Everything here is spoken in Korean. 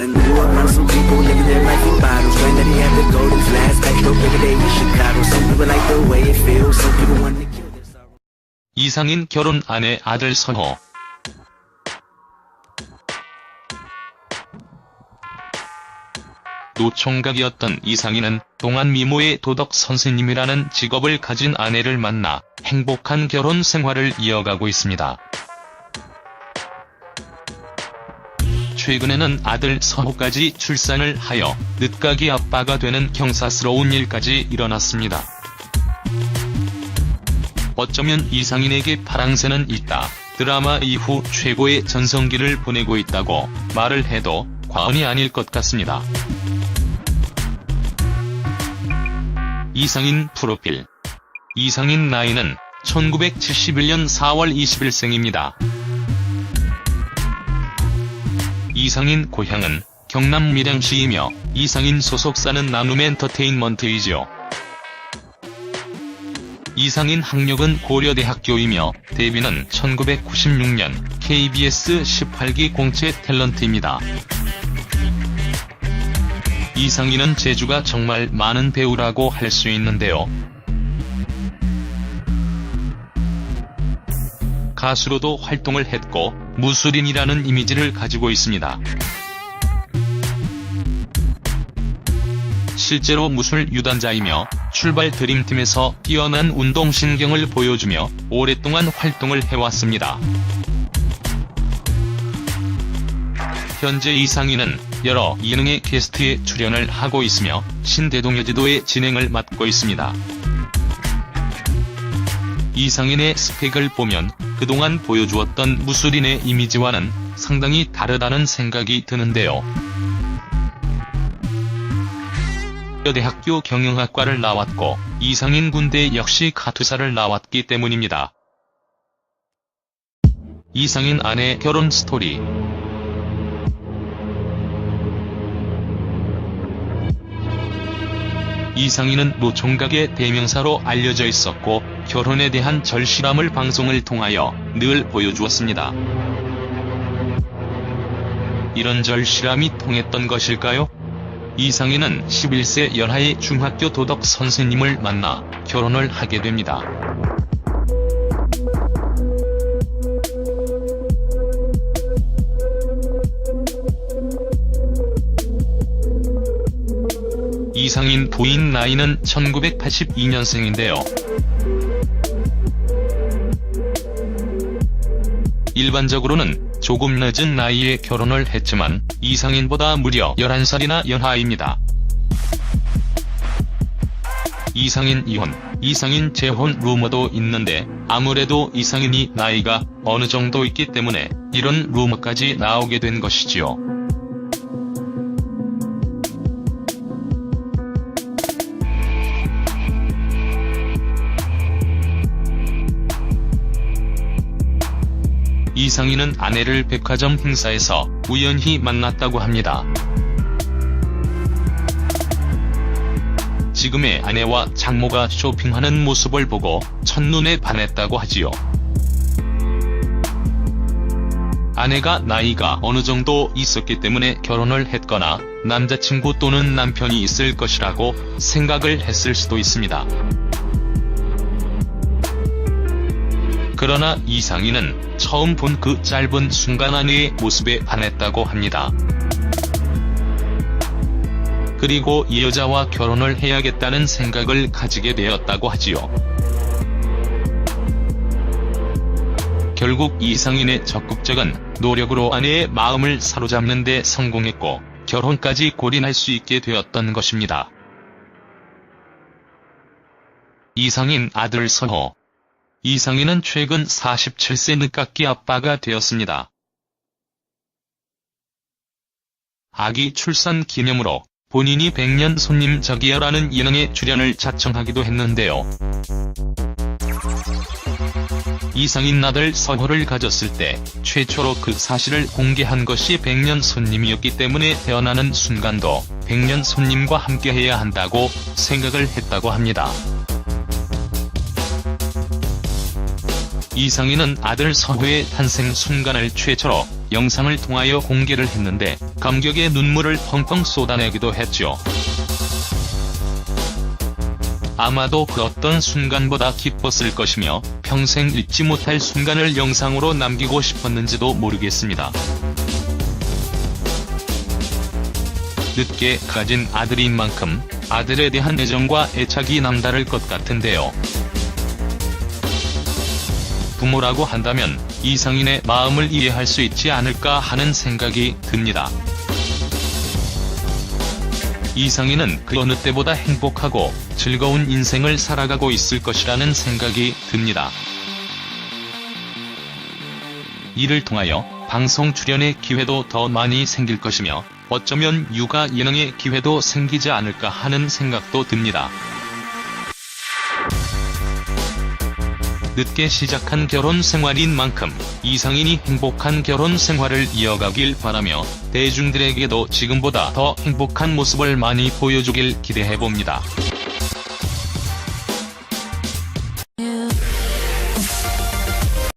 I done grew up around some people living their life in bottles. Granddaddy had the golden flask, back though every day in Chicago. Some people like the way it feels, some people want to kill their sorrow. 이상인 결혼 아내 아들 선호. 노총각이었던 이상인은 동안 미모의 도덕 선생님이라는 직업을 가진 아내를 만나 행복한 결혼 생활을 이어가고 있습니다. 최근에는 아들 선호까지 출산을 하여 늦가기 아빠가 되는 경사스러운 일까지 일어났습니다. 어쩌면 이상인에게 파랑새는 있다. 드라마 이후 최고의 전성기를 보내고 있다고 말을 해도 과언이 아닐 것 같습니다. 이상인 프로필. 이상인 나이는 1971년 4월 20일생입니다. 이상인 고향은 경남 밀양시이며 이상인 소속사는 나눔엔터테인먼트이죠. 이상인 학력은 고려대학교이며 데뷔는 1996년 KBS 18기 공채 탤런트입니다. 이상인은 재주가 정말 많은 배우라고 할 수 있는데요. 가수로도 활동을 했고 무술인이라는 이미지를 가지고 있습니다. 실제로 무술 유단자이며 출발 드림팀에서 뛰어난 운동신경을 보여주며 오랫동안 활동을 해왔습니다. 현재 이상인은 여러 예능의 게스트에 출연을 하고 있으며 신대동여제도의 진행을 맡고 있습니다. 이상인의 스펙을 보면 그동안 보여주었던 무술인의 이미지와는 상당히 다르다는 생각이 드는데요. 고려대학교 경영학과를 나왔고 이상인 군대 역시 카투사를 나왔기 때문입니다. 이상인 아내 결혼 스토리. 이상인은 노총각의 대명사로 알려져 있었고 결혼에 대한 절실함을 방송을 통하여 늘 보여주었습니다. 이런 절실함이 통했던 것일까요? 이상인은 11세 연하의 중학교 도덕 선생님을 만나 결혼을 하게 됩니다. 이상인 부인 나이는 1982년생인데요. 일반적으로는 조금 늦은 나이에 결혼을 했지만 이상인보다 무려 11살이나 연하입니다. 이상인 이혼, 이상인 재혼 루머도 있는데 아무래도 이상인이 나이가 어느 정도 있기 때문에 이런 루머까지 나오게 된 것이지요. 이상인은 아내를 백화점 행사에서 우연히 만났다고 합니다. 지금의 아내와 장모가 쇼핑하는 모습을 보고 첫눈에 반했다고 하지요. 아내가 나이가 어느 정도 있었기 때문에 결혼을 했거나 남자친구 또는 남편이 있을 것이라고 생각을 했을 수도 있습니다. 그러나 이상인은 처음 본 그 짧은 순간 아내의 모습에 반했다고 합니다. 그리고 이 여자와 결혼을 해야겠다는 생각을 가지게 되었다고 하지요. 결국 이상인의 적극적인 노력으로 아내의 마음을 사로잡는 데 성공했고 결혼까지 골인할 수 있게 되었던 것입니다. 이상인 아들 선호. 이상인은 최근 47세 늦깎이 아빠가 되었습니다. 아기 출산 기념으로 본인이 100년 손님 저기요라는 예능에 출연을 자청하기도 했는데요. 이상인 아들 선호를 가졌을 때 최초로 그 사실을 공개한 것이 100년 손님이었기 때문에 태어나는 순간도 100년 손님과 함께해야 한다고 생각을 했다고 합니다. 이상인은 아들 서호의 탄생 순간을 최초로 영상을 통하여 공개를 했는데 감격의 눈물을 펑펑 쏟아내기도 했죠. 아마도 그 어떤 순간보다 기뻤을 것이며 평생 잊지 못할 순간을 영상으로 남기고 싶었는지도 모르겠습니다. 늦게 가진 아들인 만큼 아들에 대한 애정과 애착이 남다를 것 같은데요. 부모라고 한다면 이상인의 마음을 이해할 수 있지 않을까 하는 생각이 듭니다. 이상인은 그 어느 때보다 행복하고 즐거운 인생을 살아가고 있을 것이라는 생각이 듭니다. 이를 통하여 방송 출연의 기회도 더 많이 생길 것이며 어쩌면 육아 예능의 기회도 생기지 않을까 하는 생각도 듭니다. 늦게 시작한 결혼 생활인 만큼 이상인이 행복한 결혼 생활을 이어가길 바라며 대중들에게도 지금보다 더 행복한 모습을 많이 보여주길 기대해봅니다.